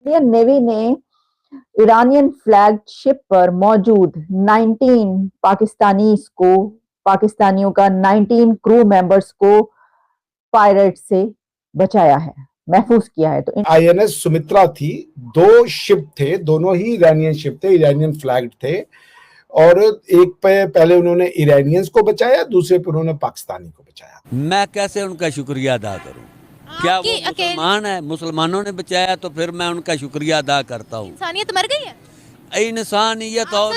Indian navy ने Iranian flag ship पर मौजूद 19 पाकिस्तानियों का 19 क्रू मेंबर्स को पायरेट से बचाया है, महफूज किया है। तो आईएनएस सुमित्रा थी, दो शिप थे, दोनों ही ईरानियन शिप थे, ईरानियन फ्लैग थे, और एक पे पहले उन्होंने ईरानियंस को बचाया, दूसरे पे उन्होंने पाकिस्तानी को बचाया। मैं कैसे उनका शुक्रिया अदा करूं? क्या वो मुसलमान है? मुसलमानों ने बचाया तो फिर मैं उनका शुक्रिया अदा करता हूँ। इंसानियत मर गई है। इंसानियत और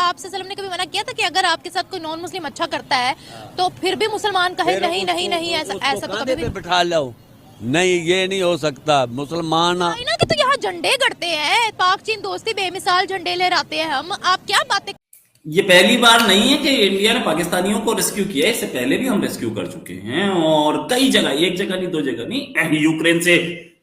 आपसे ने कभी मना किया था कि अगर आपके साथ कोई नॉन मुस्लिम अच्छा करता है तो फिर भी मुसलमान कहे नहीं नहीं नहीं, ऐसा तो कभी भी बिठा लो। नहीं, ये नहीं हो सकता। मुसलमान ना कि तो यहाँ झंडे गड़ते हैं, पाक चीन दोस्ती बेमिसाल झंडे लहराते हैं हम। आप क्या बातें। ये पहली बार नहीं है कि इंडिया ने पाकिस्तानियों को रेस्क्यू किया है, इससे पहले भी हम रेस्क्यू कर चुके हैं, और कई जगह, एक जगह नहीं, दो जगह नहीं। यूक्रेन से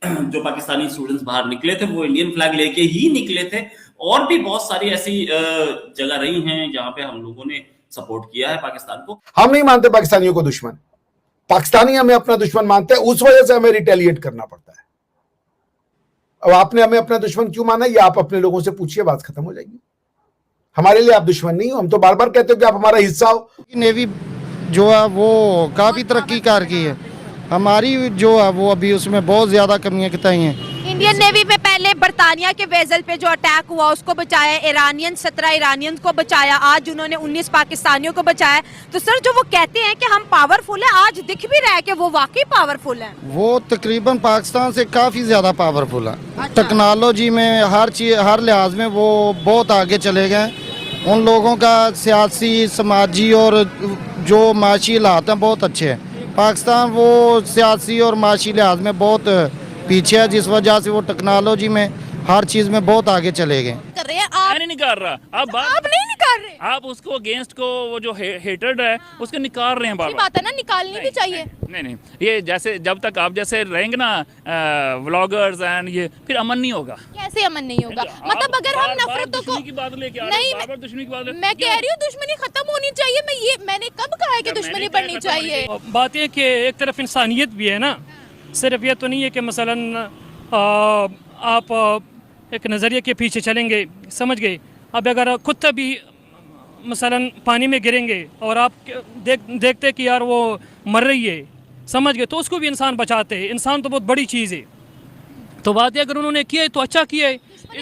जो पाकिस्तानी स्टूडेंट्स बाहर निकले थे वो इंडियन फ्लैग लेके ही निकले थे, और भी बहुत सारी ऐसी जगह रही हैं जहां पे हम लोगों ने सपोर्ट किया है पाकिस्तान को। हम नहीं मानते पाकिस्तानियों को दुश्मन, पाकिस्तानी हमें अपना दुश्मन मानते हैं, उस वजह से हमें रिटेलिएट करना पड़ता है। अब आपने हमें अपना दुश्मन क्यों माना, ये आप अपने लोगों से पूछिए, बात खत्म हो जाएगी। हमारे लिए आप दुश्मन नहीं हो, हम तो बार बार कहते हो कि आप हमारा हिस्सा हो। नेवी जो है वो काफी तरक्की कर गई है, हमारी जो है वो अभी उसमें बहुत ज्यादा कमियां बताई हैं। इंडियन नेवी में पहले बरतानिया के वेसल पे जो अटैक हुआ उसको बचाया, 17 ईरानियंस को बचाया, आज उन्होंने 19 पाकिस्तानियों को बचाया। तो सर जो वो कहते हैं कि हम पावरफुल है, आज दिख भी रहा है कि वो वाकई पावरफुल है। वो तकरीबन पाकिस्तान से काफी ज्यादा पावरफुल है। अच्छा। टेक्नोलॉजी में हर चीज, हर लिहाज में वो बहुत आगे चले गए। उन लोगों का सियासी, समाजी और जो माशी हालात हैं बहुत अच्छे हैं। पाकिस्तान वो सियासी और माशी लिहाज में बहुत पीछे है, जिस वजह से वो टेक्नोलॉजी में हर चीज में बहुत आगे चले गए। कर रहे हैं आप नहीं निकाल रहा, आप नहीं निकाल रहे, आप उसको अगेंस्ट को, वो जो हेटेड है उसको निकाल रहे हैं। बात है ना, निकालनी भी चाहिए। नहीं, ये जैसे जब तक आप जैसे रहेंगे ना व्लॉगर्स एंड ये, फिर अमन नहीं होगा। कैसे अमन नहीं होगा? मतलब अगर हम नफरतों को की बात लेके दुश्मनी की बात, मैं कह रही हूँ दुश्मनी खत्म होनी चाहिए। मैंने कब कहा है कि दुश्मनी बढ़नी चाहिए? बात है कि एक तरफ इंसानियत भी है ना, सिर्फ ये तो नहीं है कि मसलन आप एक नज़रिए के पीछे चलेंगे, समझ गए। अब अगर खुद भी मसलन पानी में गिरेंगे और आप देखते कि यार वो मर रही है, समझ गए, तो उसको भी इंसान बचाते हैं। इंसान तो बहुत बड़ी चीज़ है। तो बात है अगर उन्होंने किया है तो अच्छा किया है,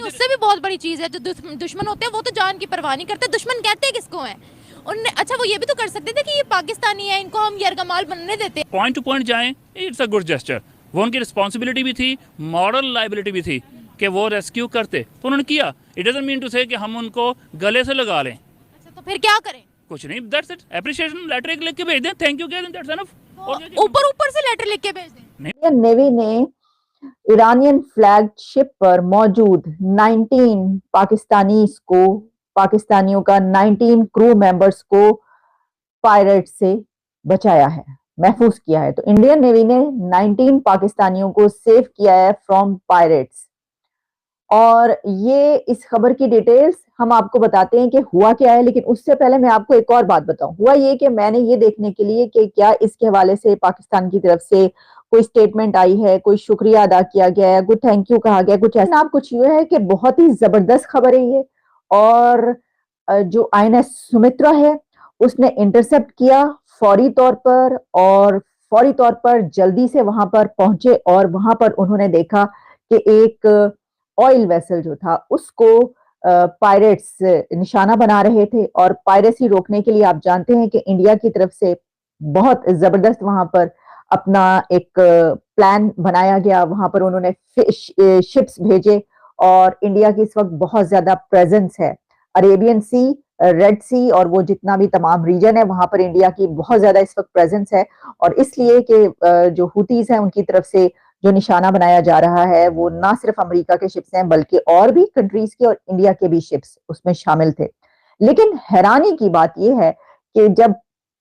उससे भी बहुत बड़ी चीज़ है। जो दुश्मन होते हैं वो तो जान की परवाह नहीं करते। दुश्मन कहते हैं किसको है? उन्होंने अच्छा वो ये भी तो कर सकते थे कि ये पाकिस्तानी है, इनको हम यरगमाल बनने देते। पॉइंट टू पॉइंट जाएं, इट्स अ गुड जेस्चर। वो उनकी रिस्पॉन्सिबिलिटी भी थी, मॉरल लाइबिलिटी भी थी कि वो रेस्क्यू करते, तो उन्होंने किया। इट डजंट मीन टू से कि हम उनको गले से लगा लें। अच्छा तो फिर क्या करें? कुछ नहीं, दैट्स इट। एप्रिशिएशन लेटर एक लिख के भेज दें, थैंक यू कह दें, दैट्स एनफ। ऊपर से लेटर लिख के भेज दें। इंडियन नेवी ने ईरानियन फ्लैग शिप पर मौजूद 19 पाकिस्तानियों का 19 क्रू मेंबर्स को पायरेट से बचाया है, महफूज किया है। तो इंडियन नेवी ने 19 पाकिस्तानियों को सेव किया है फ्रॉम पायरेट्स। और ये इस खबर की डिटेल्स हम आपको बताते हैं कि हुआ क्या है, लेकिन उससे पहले मैं आपको एक और बात बताऊं। हुआ ये कि मैंने ये देखने के लिए कि क्या इसके हवाले से पाकिस्तान की तरफ से कोई स्टेटमेंट आई है, कोई शुक्रिया अदा किया गया है, कुछ थैंक यू कहा गया, कुछ ऐसा। कुछ ये है कि बहुत ही जबरदस्त खबर है ये, और जो आईएनएस सुमित्रा है उसने इंटरसेप्ट किया फौरी तौर पर, और फौरी तौर पर जल्दी से वहां पर पहुंचे, और वहां पर उन्होंने देखा कि एक ऑयल वेसल जो था उसको पायरेट्स निशाना बना रहे थे। और पायरेसी रोकने के लिए आप जानते हैं कि इंडिया की तरफ से बहुत जबरदस्त वहां पर अपना एक प्लान बनाया गया। वहां पर उन्होंने शिप्स भेजे, और इंडिया की इस वक्त बहुत ज्यादा प्रेजेंस है अरेबियन सी, रेड सी, और वो जितना भी तमाम रीजन है वहां पर इंडिया की बहुत ज्यादा इस वक्त प्रेजेंस है। और इसलिए कि जो हुतीज हैं उनकी तरफ से जो निशाना बनाया जा रहा है वो ना सिर्फ अमेरिका के शिप्स हैं बल्कि और भी कंट्रीज के और इंडिया के भी शिप्स उसमें शामिल थे। लेकिन हैरानी की बात यह है कि जब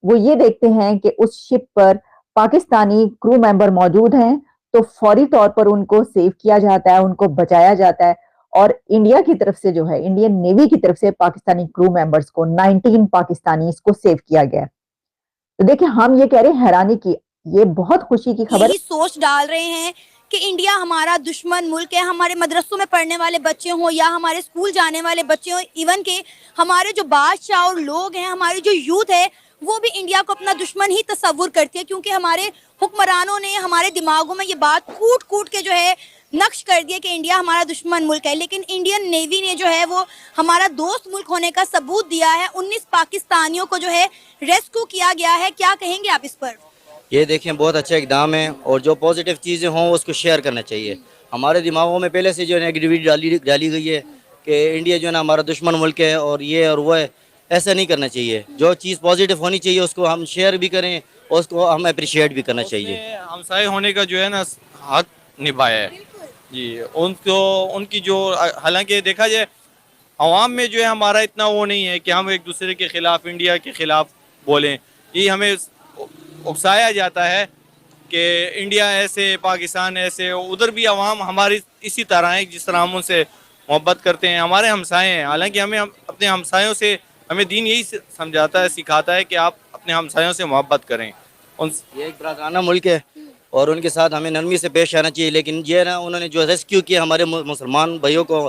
वो ये देखते हैं कि उस शिप पर पाकिस्तानी क्रू मेंबर मौजूद हैं तो फौरी तौर पर उनको सेव किया जाता है, उनको बचाया जाता है। और इंडिया की तरफ से जो है, इंडियन नेवी की तरफ से पाकिस्तानी क्रू मेंबर्स को 19 पाकिस्तानी को सेव किया गया। तो देखिए हम ये कह रहे हैं हैरानी की, ये बहुत खुशी की खबर। सोच डाल रहे हैं कि इंडिया हमारा दुश्मन मुल्क है। हमारे मदरसों में पढ़ने वाले बच्चे हों या हमारे स्कूल जाने वाले बच्चे हों, इवन के हमारे जो बादशाह और लोग हैं, हमारी जो यूथ है, वो भी इंडिया को अपना दुश्मन ही तस्वुर करती है, क्योंकि हमारे हुक्मरानों ने हमारे दिमागों में ये बात कूट कूट के जो है नक्श कर दिया कि इंडिया हमारा दुश्मन मुल्क है। लेकिन इंडियन नेवी ने जो है वो हमारा दोस्त मुल्क होने का सबूत दिया है। 19 पाकिस्तानियों को जो है रेस्क्यू किया गया है। क्या कहेंगे आप इस पर? ये देखें, बहुत अच्छा इकदाम है और जो पॉजिटिव चीज़ें हों उसको शेयर करना चाहिए। हमारे दिमागों में पहले से जो नेगेटिविटी डाली गई है कि इंडिया जो है ना हमारा दुश्मन मुल्क है और ये और वो है, ऐसा नहीं करना चाहिए। जो चीज़ पॉजिटिव होनी चाहिए उसको हम शेयर भी करें और उसको हम अप्रिशिएट भी करना चाहिए। हमसाये होने का जो है ना हक निभाया है जी उनको, उनकी जो, हालांकि देखा जाए अवाम में जो है हमारा इतना वो नहीं है कि हम एक दूसरे के ख़िलाफ़, इंडिया के ख़िलाफ़ बोलें। ये हमें उकसाया जाता है कि इंडिया ऐसे, पाकिस्तान ऐसे। उधर भी अवाम हमारी इसी तरह है जिस तरह हम उनसे मोहब्बत करते हैं। हमारे हमसाए हैं, हालांकि हमें अपने हमसायों से, हमें दीन यही समझाता है, सिखाता है कि आप अपने हमसायों से मोहब्बत करें। ये एक बरादाना मुल्क है और उनके साथ हमें नरमी से पेश आना चाहिए। लेकिन ये है ना, उन्होंने जो रेस्क्यू किया हमारे मुसलमान भाइयों को,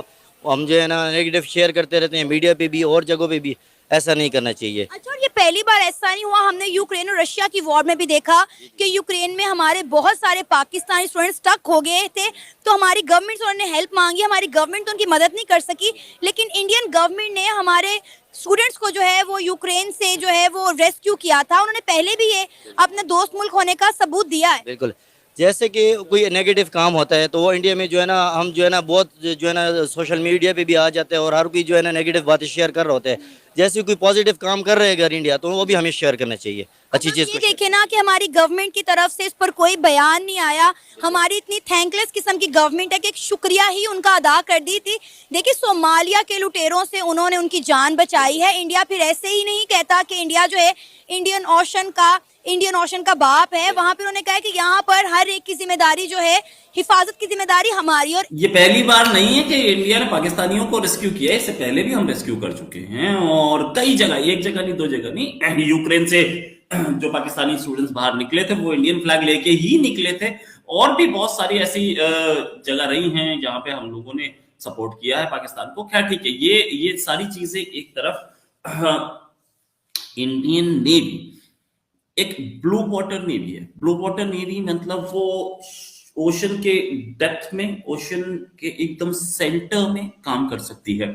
हम जो है ना नेगेटिव शेयर करते रहते हैं मीडिया पे भी और जगहों पे भी। ऐसा नहीं करना चाहिए। अच्छा, और ये पहली बार ऐसा नहीं हुआ। हमने यूक्रेन और रशिया की वॉर में भी देखा कि यूक्रेन में हमारे बहुत सारे पाकिस्तानी स्टूडेंट स्टक हो गए थे, तो हमारी गवर्नमेंट से उन्होंने हेल्प मांगी। हमारी गवर्नमेंट तो उनकी मदद नहीं कर सकी, लेकिन इंडियन गवर्नमेंट ने हमारे स्टूडेंट्स को जो है वो यूक्रेन से जो है वो रेस्क्यू किया था। उन्होंने पहले भी ये अपने दोस्त मुल्क होने का सबूत दिया है। बिल्कुल, जैसे कि कोई नेगेटिव काम होता है तो वो इंडिया में जो है ना, हम जो है ना बहुत जो है ना सोशल मीडिया पे भी आ जाते हैं और हर कोई जो है ना नेगेटिव बातें शेयर कर रहे होते हैं। जैसे कोई पॉजिटिव काम कर रहे हैं अगर इंडिया, तो वो भी हमें शेयर करना चाहिए अच्छी चीज़। ये देखे ना कि हमारी गवर्नमेंट की तरफ से इस पर कोई बयान नहीं आया। हमारी इतनी थैंकलेस किस्म की गवर्नमेंट है कि एक शुक्रिया ही उनका अदा कर दी थी। देखिए, सोमालिया के लुटेरों से उन्होंने उनकी जान बचाई है। इंडिया फिर ऐसे ही नहीं कहता कि इंडिया जो है इंडियन ओशन का बाप है। वहाँ पे उन्होंने कहा कि यहाँ पर हर एक की जिम्मेदारी जो है, हिफाजत की जिम्मेदारी हमारी। और ये पहली बार नहीं है कि इंडिया ने पाकिस्तानियों को रेस्क्यू किया है, इससे पहले भी हम रेस्क्यू कर चुके हैं और कई जगह, एक जगह नहीं, दो जगह नहीं। यूक्रेन से जो पाकिस्तानी स्टूडेंट्स बाहर निकले थे वो इंडियन फ्लैग लेके ही निकले थे। और भी बहुत सारी ऐसी जगह रही हैं जहां पे हम लोगों ने सपोर्ट किया है पाकिस्तान को। खैर ठीक है, ये सारी चीजें एक तरफ। इंडियन नेवी एक ब्लू वाटर नेवी है। ब्लू वाटर नेवी मतलब वो ओशन के डेप्थ में, ओशन के एकदम सेंटर में काम कर सकती है।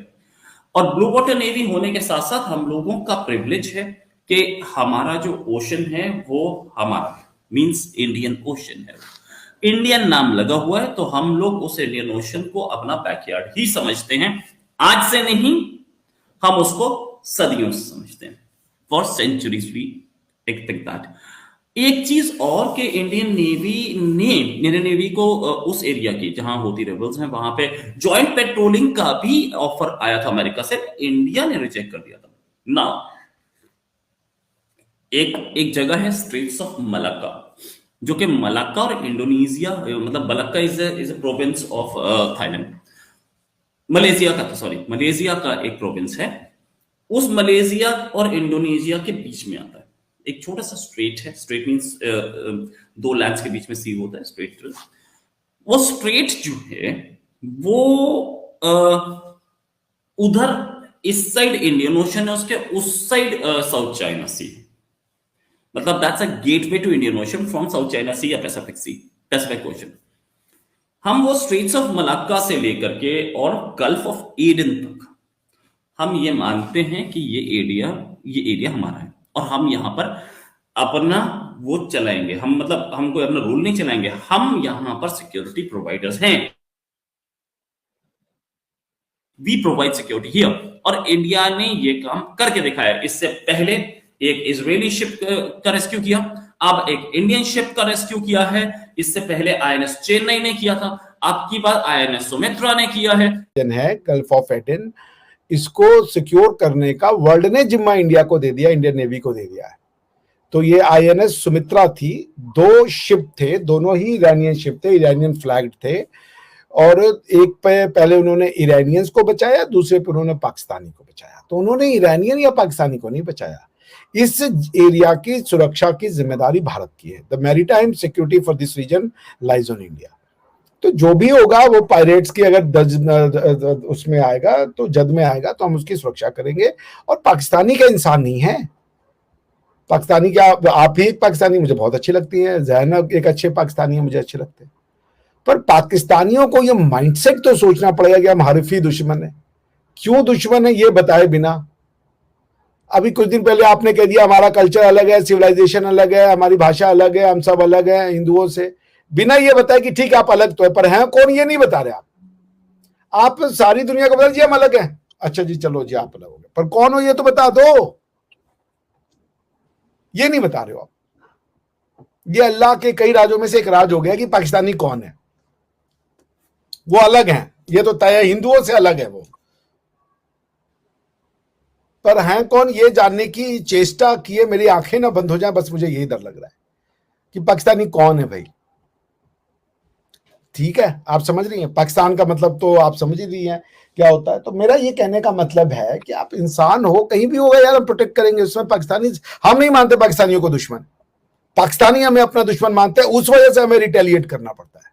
और ब्लू वाटर नेवी होने के साथ साथ हम लोगों का प्रिविलेज है कि हमारा जो ओशन है वो हमारा है, मींस इंडियन ओशन है। इंडियन नाम लगा हुआ है तो हम लोग उस इंडियन ओशन को अपना बैकयार्ड ही समझते हैं। आज से नहीं, हम उसको सदियों से समझते हैं। For centuries we think that. एक चीज और कि इंडियन नेवी को उस एरिया की जहां होती रेबल्स हैं वहां पे जॉइंट पेट्रोलिंग का भी ऑफर आया था अमेरिका से, इंडिया ने रिजेक्ट कर दिया था। नाउ एक जगह है स्ट्रेट्स ऑफ मलक्का, जो कि मलक्का और इंडोनेशिया, मतलब Malacca is a province of Thailand, Malaysia का एक प्रोविंस है। उस मलेशिया और इंडोनेशिया के बीच में आता है एक छोटा सा स्ट्रेट है। स्ट्रेट मींस दो लैंड्स के बीच में सी होता है, स्ट्रेट। वो स्ट्रेट जो है वो उधर इस साइड इंडियन ओशन है, उसके उस साइड साउथ चाइना सी, मतलब that's a gateway to Indian Ocean from South China Sea या पैसिफिक ओशन। हम वो स्ट्रेट्स ऑफ मलाक्का से लेकर के और गल्फ ऑफ एडन तक हम ये मानते हैं कि ये एरिया हमारा है और हम यहां पर अपना वो चलाएंगे। हम मतलब हम कोई अपना रूल नहीं चलाएंगे, हम यहां पर सिक्योरिटी प्रोवाइडर्स हैं। We provide security here. और इंडिया ने ये काम करके दिखाया। इससे पहले एक इजरायली शिप का रेस्क्यू किया, अब एक इंडियन शिप का रेस्क्यू किया है। इससे पहले आईएनएस चेन्नई ने किया था, अब की बात आईएनएस सुमित्रा ने किया है। गल्फ ऑफ एडन, इसको सिक्योर करने का वर्ल्ड ने जिम्मा इंडिया को दे दिया, इंडियन नेवी को दे दिया है। तो ये आईएनएस सुमित्रा थी, दो शिप थे, दोनों ही ईरानियन शिप थे, ईरानियन फ्लैग्ड थे। और एक पे पहले उन्होंने ईरानियंस को बचाया, दूसरे पे उन्होंने पाकिस्तानी को बचाया। तो उन्होंने ईरानियन या पाकिस्तानी को नहीं बचाया। इस एरिया की सुरक्षा की जिम्मेदारी भारत की है। The maritime security for this reason lies on India. तो जो भी होगा वो पायरेट्स की अगर उसमें आएगा तो जद में आएगा तो हम उसकी सुरक्षा करेंगे। और पाकिस्तानी का इंसान नहीं है, पाकिस्तानी क्या, आप ही पाकिस्तानी मुझे बहुत अच्छी लगती है, ज़ैनब एक अच्छे पाकिस्तानी है, मुझे अच्छे लगते हैं, पर पाकिस्तानियों को ये माइंडसेट तो सोचना पड़ेगा कि हम हरीफी दुश्मन है। क्यों दुश्मन है ये बताए बिना, अभी कुछ दिन पहले आपने कह दिया हमारा कल्चर अलग है, सिविलाइजेशन अलग है, हमारी भाषा अलग है, हम सब अलग हैं हिंदुओं से, बिना ये बताए कि ठीक है आप अलग तो है, पर हैं कौन ये नहीं बता रहे आप सारी दुनिया को बता जी हम अलग हैं, अच्छा जी चलो जी आप अलग हो गए, पर कौन हो ये तो बता दो, ये नहीं बता रहे हो आप। ये अल्लाह के कई राजों में से एक राज हो गया कि पाकिस्तानी कौन है, वो अलग हैं, ये तो तय है हिंदुओं से अलग है वो, पर हैं कौन ये जानने की चेष्टा किए मेरी आंखें ना बंद हो जाएं, बस मुझे यही डर लग रहा है कि पाकिस्तानी कौन है भाई। ठीक है आप समझ रही हैं, पाकिस्तान का मतलब तो आप समझ ही रही हैं क्या होता है। तो मेरा ये कहने का मतलब है कि आप इंसान हो, कहीं भी होगा यार हम प्रोटेक्ट करेंगे, उसमें पाकिस्तानी, हम नहीं मानते पाकिस्तानियों को दुश्मन, पाकिस्तानी हमें अपना दुश्मन मानते हैं, उस वजह से हमें रिटेलिएट करना पड़ता है।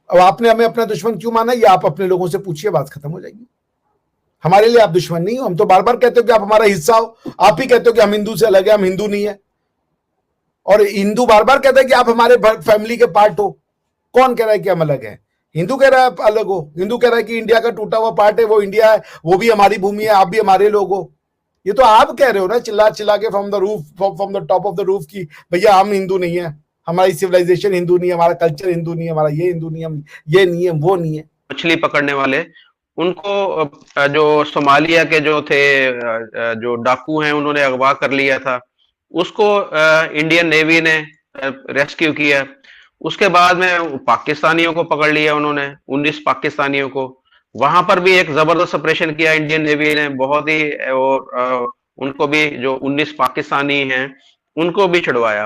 अब आपने हमें अपना दुश्मन क्यों माना ये आप अपने लोगों से पूछिए, बात खत्म हो जाएगी। हमारे लिए आप दुश्मन नहीं हो, हम तो बार बार कहते हो कि आप हमारा हिस्सा हो, आप ही कहते हो कि हम हिंदू से अलग है, हम हिंदू नहीं है, और हिंदू बार बार कहते हैं कि आप हमारे फैमिली के पार्ट हो। कौन कह रहा है कि हम अलग हैं? हिंदू कह रहा है आप अलग हो, हिंदू कह रहा है कि इंडिया का टूटा हुआ पार्ट है, वो इंडिया है, वो भी हमारी भूमि है, आप भी हमारे लोग हो। ये तो आप कह रहे हो ना चिल्ला चिल्ला के from the top of the roof की भैया हम हिंदू नहीं है, हमारी सिविलाइजेशन हिंदू नहीं है, हमारा कल्चर हिंदू नहीं है, हमारा ये हिंदू नहीं है, हम ये नहीं है, वो नहीं है। मछली पकड़ने वाले उनको जो सोमालिया के जो थे जो डाकू हैं उन्होंने अगवा कर लिया था, उसको इंडियन नेवी ने रेस्क्यू किया। उसके बाद में पाकिस्तानियों को पकड़ लिया उन्होंने, 19 पाकिस्तानियों को, वहां पर भी एक जबरदस्त ऑपरेशन किया इंडियन नेवी ने बहुत ही, और उनको भी जो 19 पाकिस्तानी हैं उनको भी छुड़वाया।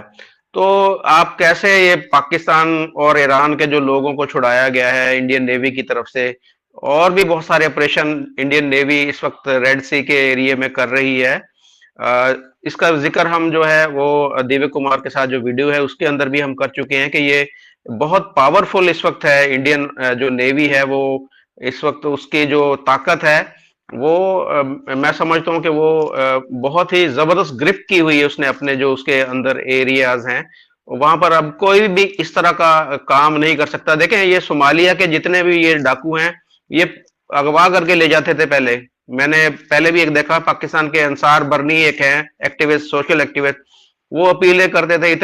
तो आप कैसे ये पाकिस्तान और ईरान के जो लोगों को छुड़ाया गया है इंडियन नेवी की तरफ से, और भी बहुत सारे ऑपरेशन इंडियन नेवी इस वक्त रेड सी के एरिया में कर रही है, इसका जिक्र हम जो है वो दिव्य कुमार के साथ जो वीडियो है उसके अंदर भी हम कर चुके हैं कि ये बहुत पावरफुल इस वक्त है इंडियन जो नेवी है, वो इस वक्त उसकी जो ताकत है वो मैं समझता हूँ कि वो बहुत ही जबरदस्त ग्रिप की हुई है उसने अपने जो उसके अंदर एरियाज हैं, वहां पर अब कोई भी इस तरह का काम नहीं कर सकता। देखें ये सोमालिया के जितने भी ये डाकू हैं ये अगवा करके ले जाते थे पहले, मैंने पहले भी एक देखा, पाकिस्तान के अंसार बरनी एक है एक्टिविस्ट, सोशल एक्टिविस्ट, वो अपीलें करते थे, इतने